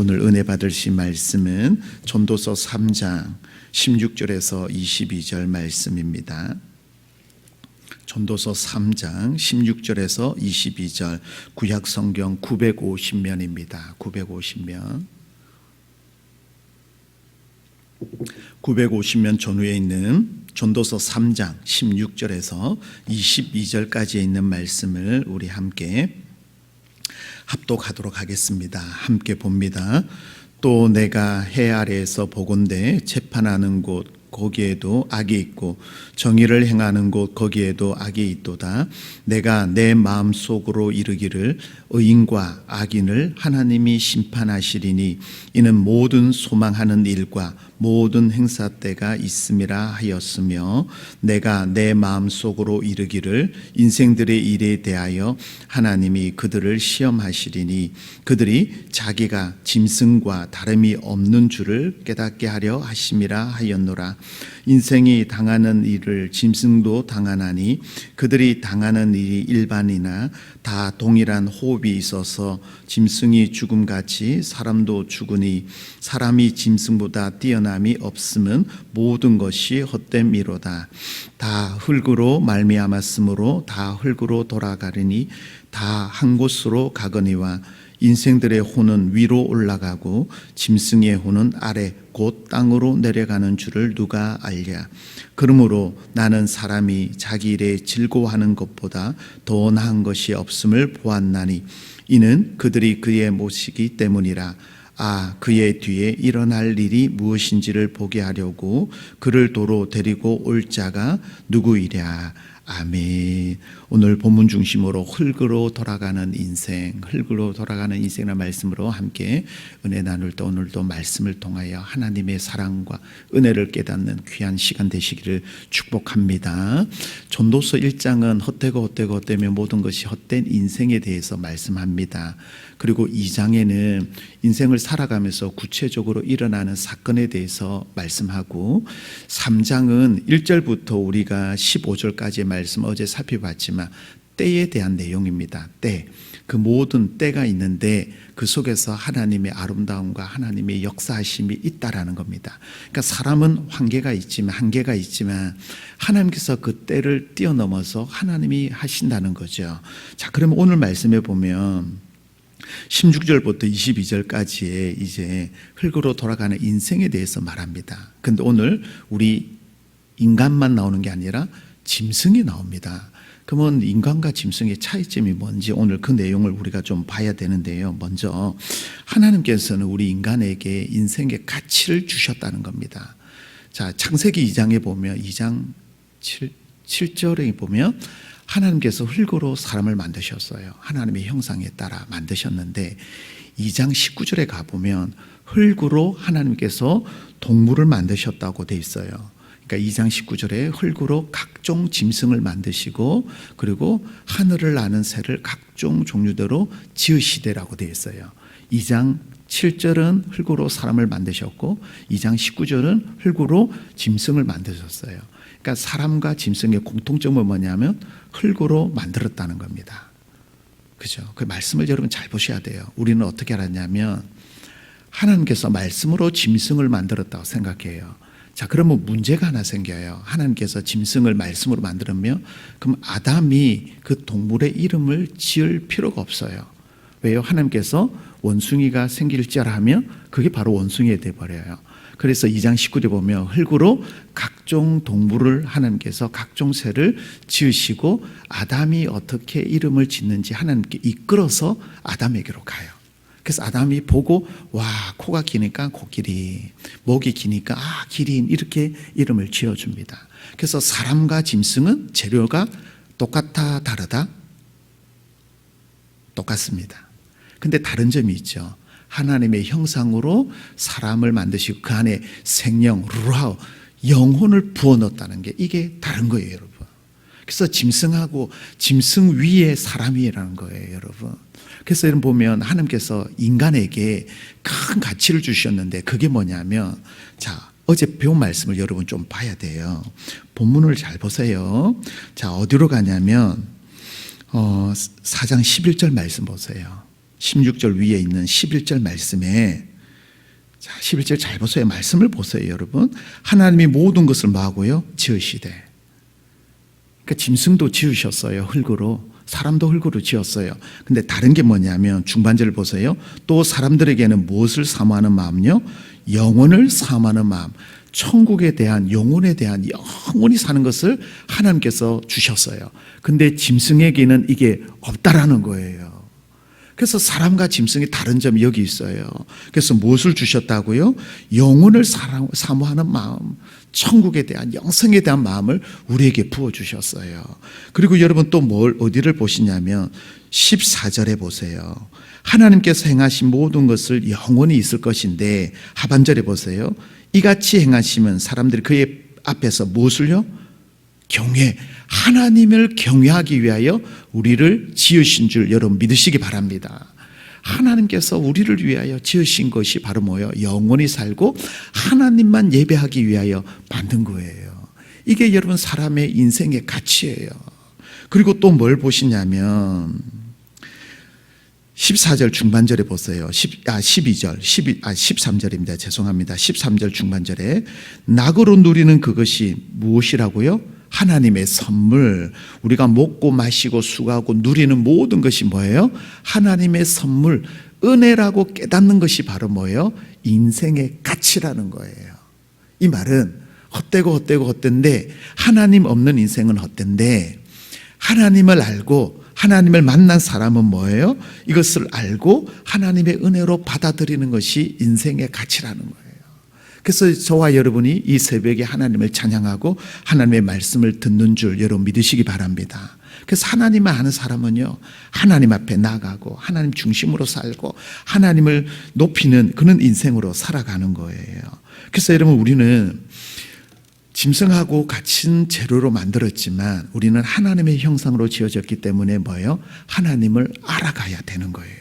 오늘 은혜 받으실 말씀은 전도서 3장 16절에서 22절 말씀입니다. 전도서 3장 16절에서 22절 구약성경 950면입니다. 950면 전후에 있는 전도서 3장 16절에서 22절까지에 있는 말씀을 우리 함께 합독하도록 하겠습니다. 함께 봅니다. 또 내가 해 아래에서 보건대 재판하는 곳 거기에도 악이 있고 정의를 행하는 곳 거기에도 악이 있도다. 내가 내 마음속으로 이르기를 의인과 악인을 하나님이 심판하시리니 이는 모든 소망하는 일과 모든 행사 때가 있음이라 하였으며 내가 내 마음속으로 이르기를 인생들의 일에 대하여 하나님이 그들을 시험하시리니 그들이 자기가 짐승과 다름이 없는 줄을 깨닫게 하려 하심이라 하였노라. 인생이 당하는 일을 짐승도 당하나니 그들이 당하는 일이 일반이나 다 동일한 호흡이 있어서 짐승이 죽음같이 사람도 죽으니 사람이 짐승보다 뛰어남이 없음은 모든 것이 헛됨이로다. 다 흙으로 말미암았으므로 다 흙으로 돌아가리니 다 한 곳으로 가거니와 인생들의 혼은 위로 올라가고 짐승의 혼은 아래 곧 땅으로 내려가는 줄을 누가 알랴. 그러므로 나는 사람이 자기 일에 즐거워하는 것보다 더 나은 것이 없음을 보았나니 이는 그들이 그의 못이기 때문이라. 그의 뒤에 일어날 일이 무엇인지를 보게 하려고 그를 도로 데리고 올 자가 누구이랴. 아멘. 오늘 본문 중심으로 흙으로 돌아가는 인생, 흙으로 돌아가는 인생이라는 말씀으로 함께 은혜 나눌 때 오늘도 말씀을 통하여 하나님의 사랑과 은혜를 깨닫는 귀한 시간 되시기를 축복합니다. 전도서 1장은 헛되며 모든 것이 헛된 인생에 대해서 말씀합니다. 그리고 2장에는 인생을 살아가면서 구체적으로 일어나는 사건에 대해서 말씀하고 3장은 1절부터 우리가 15절까지의 말씀 어제 살펴봤지만 때에 대한 내용입니다. 때, 그 모든 때가 있는데 그 속에서 하나님의 아름다움과 하나님의 역사하심이 있다라는 겁니다. 그러니까 사람은 한계가 있지만 하나님께서 그 때를 뛰어넘어서 하나님이 하신다는 거죠. 자, 그러면 오늘 말씀에 보면 16절부터 22절까지의 이제 흙으로 돌아가는 인생에 대해서 말합니다. 근데 오늘 우리 인간만 나오는 게 아니라 짐승이 나옵니다. 그러면 인간과 짐승의 차이점이 뭔지 오늘 그 내용을 우리가 좀 봐야 되는데요. 먼저 하나님께서는 우리 인간에게 인생의 가치를 주셨다는 겁니다. 자, 창세기 2장에 보면 2장 7절에 보면 하나님께서 흙으로 사람을 만드셨어요. 하나님의 형상에 따라 만드셨는데 2장 19절에 가보면 흙으로 하나님께서 동물을 만드셨다고 돼 있어요. 그러니까 2장 19절에 흙으로 각종 짐승을 만드시고 그리고 하늘을 나는 새를 각종 종류대로 지으시되라고 돼 있어요. 2장 7절은 흙으로 사람을 만드셨고 2장 19절은 흙으로 짐승을 만드셨어요. 그러니까 사람과 짐승의 공통점은 뭐냐면 흙으로 만들었다는 겁니다. 그죠? 그 말씀을 여러분 잘 보셔야 돼요. 우리는 어떻게 알았냐면 하나님께서 말씀으로 짐승을 만들었다고 생각해요. 자, 그러면 문제가 하나 생겨요. 하나님께서 짐승을 말씀으로 만들면 그럼 아담이 그 동물의 이름을 지을 필요가 없어요. 왜요? 하나님께서 원숭이가 생길지라 하면 그게 바로 원숭이가 돼버려요. 그래서 2장 19절에 보면 흙으로 각종 동물을 하나님께서 각종 새를 지으시고 아담이 어떻게 이름을 짓는지 하나님께 이끌어서 아담에게로 가요. 그래서 아담이 보고 와, 코가 기니까 코끼리, 목이 기니까 기린, 이렇게 이름을 지어줍니다. 그래서 사람과 짐승은 재료가 똑같아 다르다? 똑같습니다. 근데 다른 점이 있죠. 하나님의 형상으로 사람을 만드시고 그 안에 생명, 루하, 영혼을 부어넣었다는 게 이게 다른 거예요, 여러분. 그래서 짐승하고 짐승 위에 사람이라는 거예요, 여러분. 그래서 여러분 보면 하나님께서 인간에게 큰 가치를 주셨는데 그게 뭐냐면, 자, 어제 배운 말씀을 여러분 좀 봐야 돼요. 본문을 잘 보세요. 자, 어디로 가냐면 4장 11절 말씀 보세요. 16절 위에 있는 11절 말씀에 자, 11절 잘 보세요. 말씀을 보세요, 여러분. 하나님이 모든 것을 뭐하고요? 지으시되. 그러니까 짐승도 지으셨어요, 흙으로. 사람도 흙으로 지었어요. 근데 다른 게 뭐냐면 중반절을 보세요. 또 사람들에게는 무엇을 사모하는 마음요? 영혼을 사모하는 마음. 천국에 대한, 영혼에 대한 영원히 사는 것을 하나님께서 주셨어요. 근데 짐승에게는 이게 없다라는 거예요. 그래서 사람과 짐승이 다른 점이 여기 있어요. 그래서 무엇을 주셨다고요? 영혼을 사모하는 마음, 천국에 대한, 영생에 대한 마음을 우리에게 부어주셨어요. 그리고 여러분 또 어디를 보시냐면 14절에 보세요. 하나님께서 행하신 모든 것을 영원히 있을 것인데, 하반절에 보세요. 이같이 행하시면 사람들이 그의 앞에서 무엇을요? 경외, 하나님을 경외하기 위하여 우리를 지으신 줄 여러분 믿으시기 바랍니다. 하나님께서 우리를 위하여 지으신 것이 바로 뭐예요? 영원히 살고 하나님만 예배하기 위하여 만든 거예요. 이게 여러분 사람의 인생의 가치예요. 그리고 또 뭘 보시냐면 14절 중반절에 보세요. 13절입니다. 죄송합니다. 13절 중반절에 낙으로 누리는 그것이 무엇이라고요? 하나님의 선물. 우리가 먹고 마시고 수고하고 누리는 모든 것이 뭐예요? 하나님의 선물, 은혜라고 깨닫는 것이 바로 뭐예요? 인생의 가치라는 거예요. 이 말은 헛된데 하나님 없는 인생은 헛된데, 하나님을 알고 하나님을 만난 사람은 뭐예요? 이것을 알고 하나님의 은혜로 받아들이는 것이 인생의 가치라는 거예요. 그래서 저와 여러분이 이 새벽에 하나님을 찬양하고 하나님의 말씀을 듣는 줄 여러분 믿으시기 바랍니다. 그래서 하나님을 아는 사람은요, 하나님 앞에 나가고 하나님 중심으로 살고 하나님을 높이는 그런 인생으로 살아가는 거예요. 그래서 여러분 우리는 짐승하고 같은 재료로 만들었지만 우리는 하나님의 형상으로 지어졌기 때문에 뭐예요? 하나님을 알아가야 되는 거예요.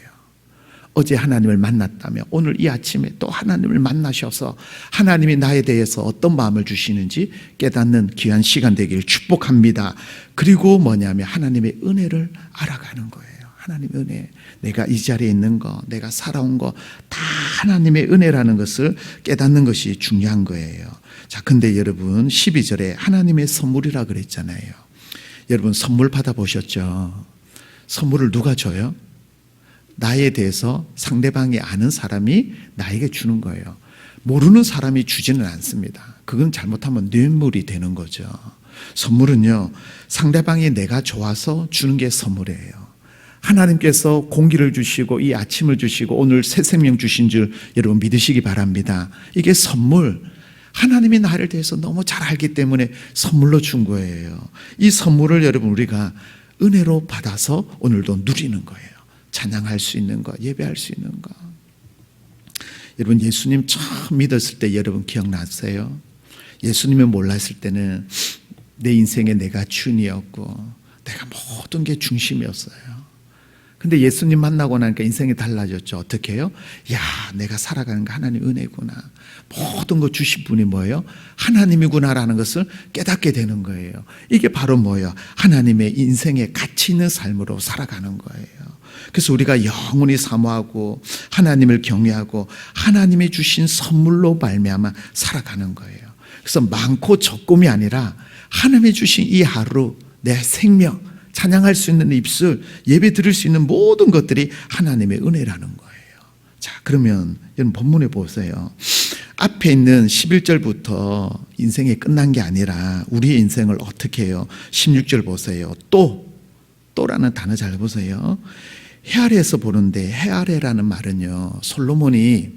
어제 하나님을 만났다면 오늘 이 아침에 또 하나님을 만나셔서 하나님이 나에 대해서 어떤 마음을 주시는지 깨닫는 귀한 시간 되기를 축복합니다. 그리고 뭐냐면 하나님의 은혜를 알아가는 거예요. 하나님의 은혜, 내가 이 자리에 있는 거, 내가 살아온 거 다 하나님의 은혜라는 것을 깨닫는 것이 중요한 거예요. 자, 근데 여러분 12절에 하나님의 선물이라 그랬잖아요. 여러분 선물 받아보셨죠? 선물을 누가 줘요? 나에 대해서 상대방이 아는 사람이 나에게 주는 거예요. 모르는 사람이 주지는 않습니다. 그건 잘못하면 뇌물이 되는 거죠. 선물은요, 상대방이 내가 좋아서 주는 게 선물이에요. 하나님께서 공기를 주시고 이 아침을 주시고 오늘 새 생명 주신 줄 여러분 믿으시기 바랍니다. 이게 선물, 하나님이 나를 대해서 너무 잘 알기 때문에 선물로 준 거예요. 이 선물을 여러분 우리가 은혜로 받아서 오늘도 누리는 거예요. 찬양할 수 있는 것, 예배할 수 있는 것. 여러분 예수님 처음 믿었을 때 여러분 기억나세요? 예수님을 몰랐을 때는 내 인생에 내가 주인이었고 내가 모든 게 중심이었어요. 근데 예수님 만나고 나니까 인생이 달라졌죠. 어떻게 해요? 야, 내가 살아가는 거 하나님 은혜구나. 모든 거 주신 분이 뭐예요? 하나님이구나라는 것을 깨닫게 되는 거예요. 이게 바로 뭐예요? 하나님의 인생의 가치 있는 삶으로 살아가는 거예요. 그래서 우리가 영원히 사모하고 하나님을 경외하고 하나님이 주신 선물로 말미암아 살아가는 거예요. 그래서 많고 적음이 아니라 하나님이 주신 이 하루, 내 생명, 찬양할 수 있는 입술, 예배 드릴 수 있는 모든 것들이 하나님의 은혜라는 거예요. 자, 그러면 여러분 본문에 보세요. 앞에 있는 11절부터 인생이 끝난 게 아니라 우리의 인생을 어떻게 해요? 16절 보세요. 또라는 단어 잘 보세요. 해 아래에서 보는데, 해 아래라는 말은요, 솔로몬이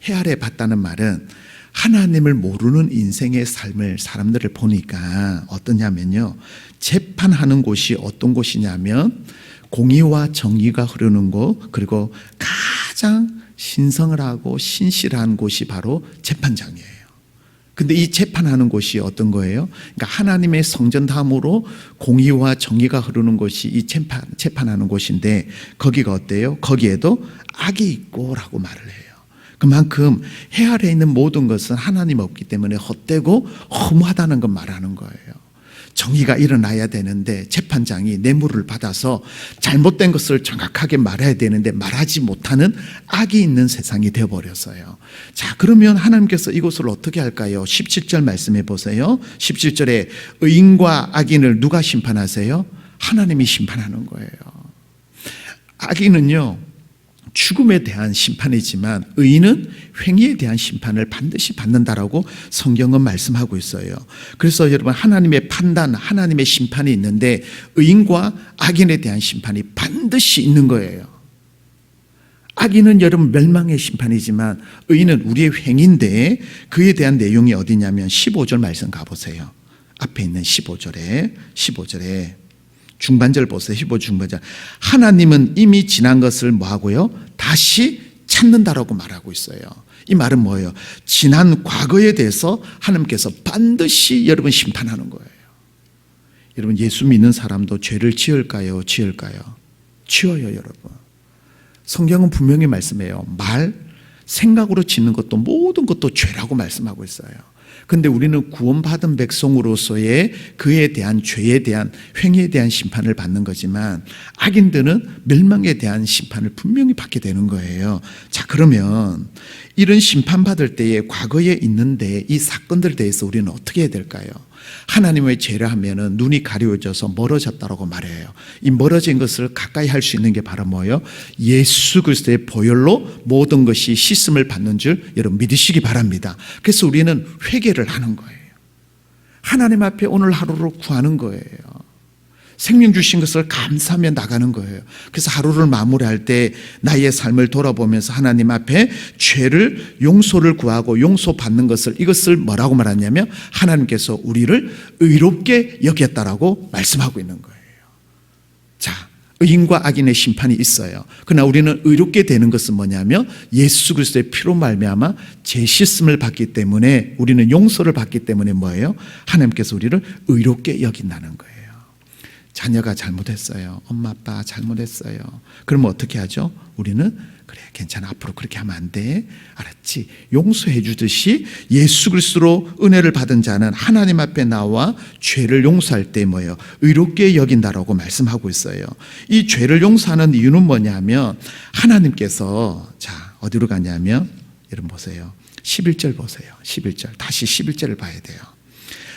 해 아래 봤다는 말은 하나님을 모르는 인생의 삶을 사람들을 보니까 어떠냐면요, 재판하는 곳이 어떤 곳이냐면 공의와 정의가 흐르는 곳, 그리고 가장 신성을 하고 신실한 곳이 바로 재판장이에요. 근데 이 재판하는 곳이 어떤 거예요? 그러니까 하나님의 성전 다음으로 공의와 정의가 흐르는 곳이 이 재판하는 곳인데, 거기가 어때요? 거기에도 악이 있고 라고 말을 해요. 그만큼 해 아래에 있는 모든 것은 하나님 없기 때문에 헛되고 허무하다는 걸 말하는 거예요. 정의가 일어나야 되는데 재판장이 뇌물을 받아서 잘못된 것을 정확하게 말해야 되는데 말하지 못하는 악이 있는 세상이 되어버렸어요. 자, 그러면 하나님께서 이것을 어떻게 할까요? 17절 말씀해 보세요. 17절에 의인과 악인을 누가 심판하세요? 하나님이 심판하는 거예요. 악인은요, 죽음에 대한 심판이지만 의인은 횡의에 대한 심판을 반드시 받는다라고 성경은 말씀하고 있어요. 그래서 여러분, 하나님의 판단, 하나님의 심판이 있는데 의인과 악인에 대한 심판이 반드시 있는 거예요. 악인은 여러분 멸망의 심판이지만 의인은 우리의 횡의인데 그에 대한 내용이 어디냐면 15절 말씀 가보세요. 앞에 있는 15절에 중반절 보세요. 15 중반절. 하나님은 이미 지난 것을 뭐하고요? 다시 찾는다라고 말하고 있어요. 이 말은 뭐예요? 지난 과거에 대해서 하나님께서 반드시 여러분 심판하는 거예요. 여러분, 예수 믿는 사람도 죄를 지을까요? 지어요, 여러분. 성경은 분명히 말씀해요. 생각으로 짓는 것도 모든 것도 죄라고 말씀하고 있어요. 근데 우리는 구원받은 백성으로서의 그에 대한 죄에 대한 횡의에 대한 심판을 받는 거지만 악인들은 멸망에 대한 심판을 분명히 받게 되는 거예요. 자, 그러면 이런 심판받을 때에 과거에 있는데 이 사건들에 대해서 우리는 어떻게 해야 될까요? 하나님의 죄를 하면은 눈이 가려워져서 멀어졌다라고 말해요. 이 멀어진 것을 가까이 할 수 있는 게 바로 뭐예요? 예수 그리스도의 보혈로 모든 것이 씻음을 받는 줄 여러분 믿으시기 바랍니다. 그래서 우리는 회개를 하는 거예요. 하나님 앞에 오늘 하루를 구하는 거예요. 생명 주신 것을 감사하며 나가는 거예요. 그래서 하루를 마무리할 때 나의 삶을 돌아보면서 하나님 앞에 죄를 용서를 구하고 용서받는 것을, 이것을 뭐라고 말하냐면 하나님께서 우리를 의롭게 여겼다라고 말씀하고 있는 거예요. 자, 의인과 악인의 심판이 있어요. 그러나 우리는 의롭게 되는 것은 뭐냐면 예수 그리스도의 피로 말미암아 죄 씻음을 받기 때문에, 우리는 용서를 받기 때문에 뭐예요? 하나님께서 우리를 의롭게 여긴다는 거예요. 자녀가 잘못했어요. 엄마 아빠 잘못했어요. 그러면 어떻게 하죠? 우리는 그래, 괜찮아, 앞으로 그렇게 하면 안 돼, 알았지? 용서해 주듯이 예수 그리스도로 은혜를 받은 자는 하나님 앞에 나와 죄를 용서할 때 뭐예요? 의롭게 여긴다라고 말씀하고 있어요. 이 죄를 용서하는 이유는 뭐냐면 하나님께서, 자, 어디로 가냐면 여러분 보세요. 11절 보세요. 11절. 다시 11절을 봐야 돼요.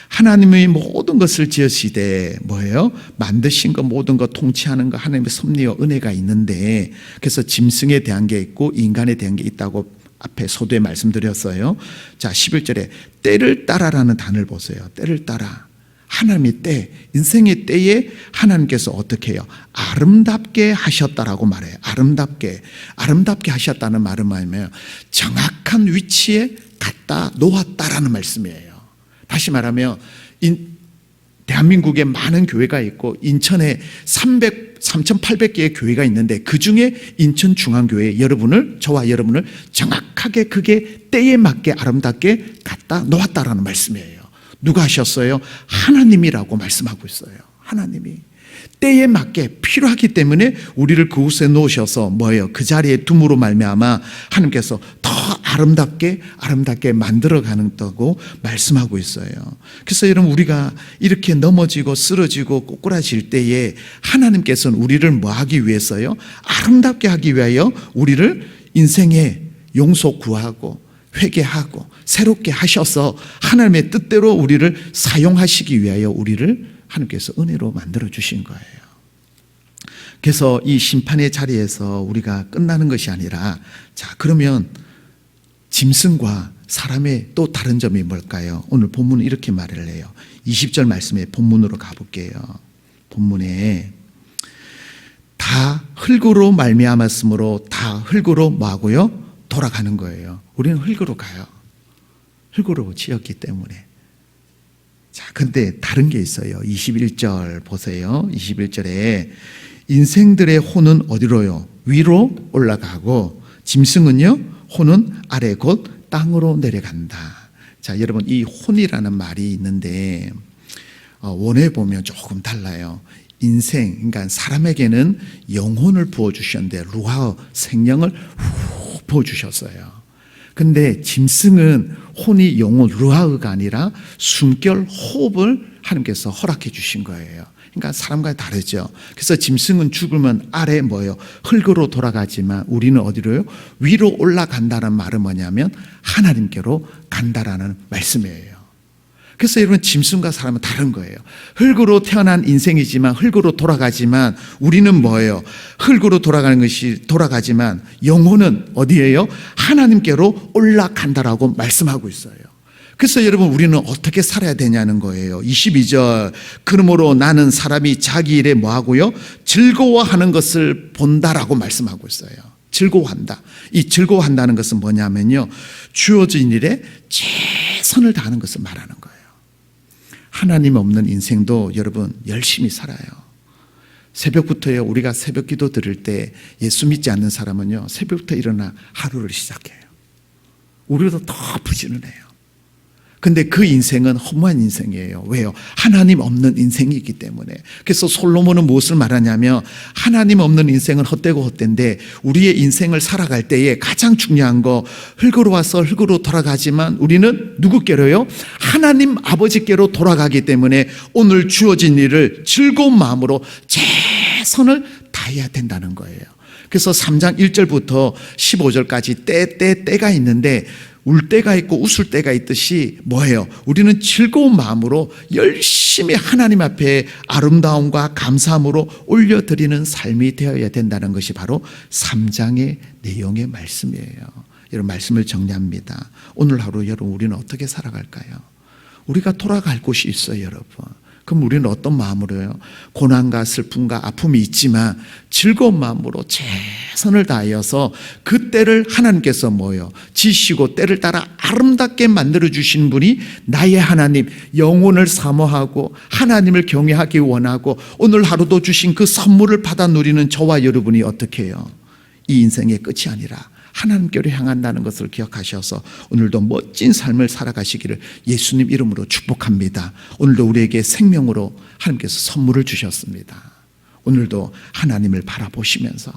하나님의 모든 것을 지으시되 뭐예요? 만드신 것, 모든 것 통치하는 것, 하나님의 섭리와 은혜가 있는데, 그래서 짐승에 대한 게 있고 인간에 대한 게 있다고 앞에 서두에 말씀드렸어요. 자, 11절에 때를 따라라는 단어를 보세요. 때를 따라. 하나님의 때, 인생의 때에 하나님께서 어떻게 해요? 아름답게 하셨다라고 말해요. 아름답게 하셨다는 말은 뭐냐면 정확한 위치에 갖다 놓았다라는 말씀이에요. 다시 말하면 대한민국에 많은 교회가 있고 인천에 3,800개의 교회가 있는데 그 중에 인천중앙교회 저와 여러분을 정확하게 그게 때에 맞게 아름답게 갖다 놓았다라는 말씀이에요. 누가 하셨어요? 하나님이라고 말씀하고 있어요. 하나님이 때에 맞게 필요하기 때문에 우리를 그곳에 놓으셔서 뭐예요? 그 자리에 둠으로 말미암아 하나님께서 더 아름답게 만들어가는다고 말씀하고 있어요. 그래서 여러분, 우리가 이렇게 넘어지고 쓰러지고 꼬꾸라질 때에 하나님께서는 우리를 뭐 하기 위해서요? 아름답게 하기 위하여 우리를 인생에 용서 구하고 회개하고 새롭게 하셔서 하나님의 뜻대로 우리를 사용하시기 위하여 우리를 하나님께서 은혜로 만들어 주신 거예요. 그래서 이 심판의 자리에서 우리가 끝나는 것이 아니라, 자, 그러면 짐승과 사람의 또 다른 점이 뭘까요? 오늘 본문은 이렇게 말을 해요. 20절 말씀에 본문으로 가볼게요. 본문에 다 흙으로 말미암았으므로 다 흙으로 뭐하고요? 돌아가는 거예요. 우리는 흙으로 가요. 흙으로 지었기 때문에. 자, 근데 다른 게 있어요. 21절 보세요. 21절에 인생들의 혼은 어디로요? 위로 올라가고 짐승은요, 혼은 아래 곧 땅으로 내려간다. 자, 여러분, 이 혼이라는 말이 있는데 원어에 보면 조금 달라요. 인생, 그러니까 사람에게는 영혼을 부어주셨는데 루아, 생명을 훅 부어주셨어요. 근데 짐승은 혼이 영혼, 루아가 아니라 숨결, 호흡을 하나님께서 허락해 주신 거예요. 그러니까 사람과 다르죠. 그래서 짐승은 죽으면 아래 뭐예요? 흙으로 돌아가지만 우리는 어디로요? 위로 올라간다는 말은 뭐냐면 하나님께로 간다라는 말씀이에요. 그래서 여러분, 짐승과 사람은 다른 거예요. 흙으로 태어난 인생이지만 흙으로 돌아가지만 우리는 뭐예요? 흙으로 돌아가는 것이 돌아가지만 영혼은 어디예요? 하나님께로 올라간다라고 말씀하고 있어요. 그래서 여러분, 우리는 어떻게 살아야 되냐는 거예요. 22절, 그러므로 나는 사람이 자기 일에 뭐하고요? 즐거워하는 것을 본다라고 말씀하고 있어요. 즐거워한다. 이 즐거워한다는 것은 뭐냐면요, 주어진 일에 최선을 다하는 것을 말하는 거예요. 하나님 없는 인생도 여러분 열심히 살아요. 새벽부터요, 우리가 새벽 기도 드릴 때 예수 믿지 않는 사람은요, 새벽부터 일어나 하루를 시작해요. 우리보다 더 부지런해요. 근데 그 인생은 허무한 인생이에요. 왜요? 하나님 없는 인생이기 때문에. 그래서 솔로몬은 무엇을 말하냐면, 하나님 없는 인생은 헛되고 헛된데 우리의 인생을 살아갈 때에 가장 중요한 거, 흙으로 와서 흙으로 돌아가지만 우리는 누구께로요? 하나님 아버지께로 돌아가기 때문에 오늘 주어진 일을 즐거운 마음으로 최선을 다해야 된다는 거예요. 그래서 3장 1절부터 15절까지 때가 있는데, 울 때가 있고 웃을 때가 있듯이 뭐예요? 우리는 즐거운 마음으로 열심히 하나님 앞에 아름다움과 감사함으로 올려드리는 삶이 되어야 된다는 것이 바로 3장의 내용의 말씀이에요. 여러분, 말씀을 정리합니다. 오늘 하루 여러분, 우리는 어떻게 살아갈까요? 우리가 돌아갈 곳이 있어요, 여러분. 그럼 우리는 어떤 마음으로요? 고난과 슬픔과 아픔이 있지만 즐거운 마음으로 최선을 다하여서 그 때를 하나님께서 뭐예요? 지시고 때를 따라 아름답게 만들어주신 분이 나의 하나님, 영혼을 사모하고 하나님을 경외하기 원하고 오늘 하루도 주신 그 선물을 받아 누리는 저와 여러분이 어떻게 해요? 이 인생의 끝이 아니라 하나님께로 향한다는 것을 기억하셔서 오늘도 멋진 삶을 살아가시기를 예수님 이름으로 축복합니다. 오늘도 우리에게 생명으로 하나님께서 선물을 주셨습니다. 오늘도 하나님을 바라보시면서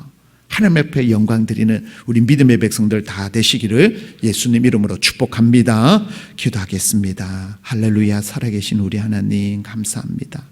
하나님 앞에 영광 드리는 우리 믿음의 백성들 다 되시기를 예수님 이름으로 축복합니다. 기도하겠습니다. 할렐루야. 살아계신 우리 하나님 감사합니다.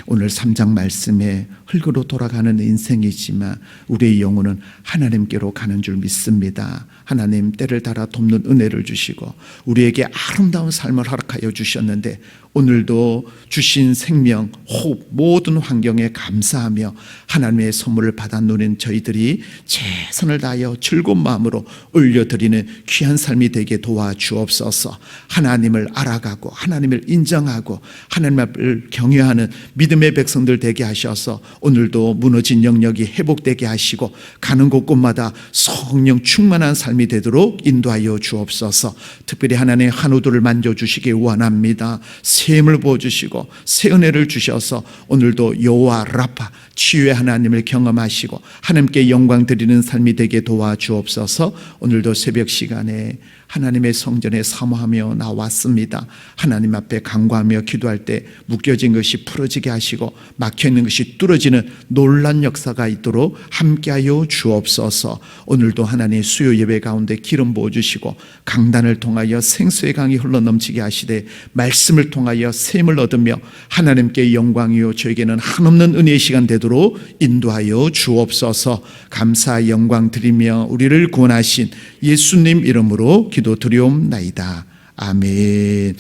오늘 3장 말씀에 흙으로 돌아가는 인생이지만 우리의 영혼은 하나님께로 가는 줄 믿습니다. 하나님, 때를 따라 돕는 은혜를 주시고 우리에게 아름다운 삶을 허락하여 주셨는데 오늘도 주신 생명, 호흡, 모든 환경에 감사하며 하나님의 선물을 받아 누린 저희들이 최선을 다하여 즐거운 마음으로 올려드리는 귀한 삶이 되게 도와주옵소서. 하나님을 알아가고 하나님을 인정하고 하나님 앞을 경외하는 믿음의 백성들 되게 하셔서 오늘도 무너진 영역이 회복되게 하시고 가는 곳곳마다 성령 충만한 삶이 되도록 인도하여 주옵소서. 특별히 하나님의 한우들을 만져주시기 원합니다. 새 힘을 부어주시고 새 은혜를 주셔서 오늘도 여호와 라파 치유의 하나님을 경험하시고 하나님께 영광 드리는 삶이 되게 도와주옵소서. 오늘도 새벽 시간에 하나님의 성전에 사모하며 나왔습니다. 하나님 앞에 간구하며 기도할 때 묶여진 것이 풀어지게 하시고 막혀있는 것이 뚫어지는 놀란 역사가 있도록 함께하여 주옵소서. 오늘도 하나님의 수요 예배 가운데 기름 부어주시고 강단을 통하여 생수의 강이 흘러넘치게 하시되 말씀을 통하여 샘을 얻으며 하나님께 영광이요 저에게는 한없는 은혜의 시간 되도록 인도하여 주옵소서. 감사 영광 드리며 우리를 구원하신 예수님 이름으로 기도드리옵나이다. 아멘.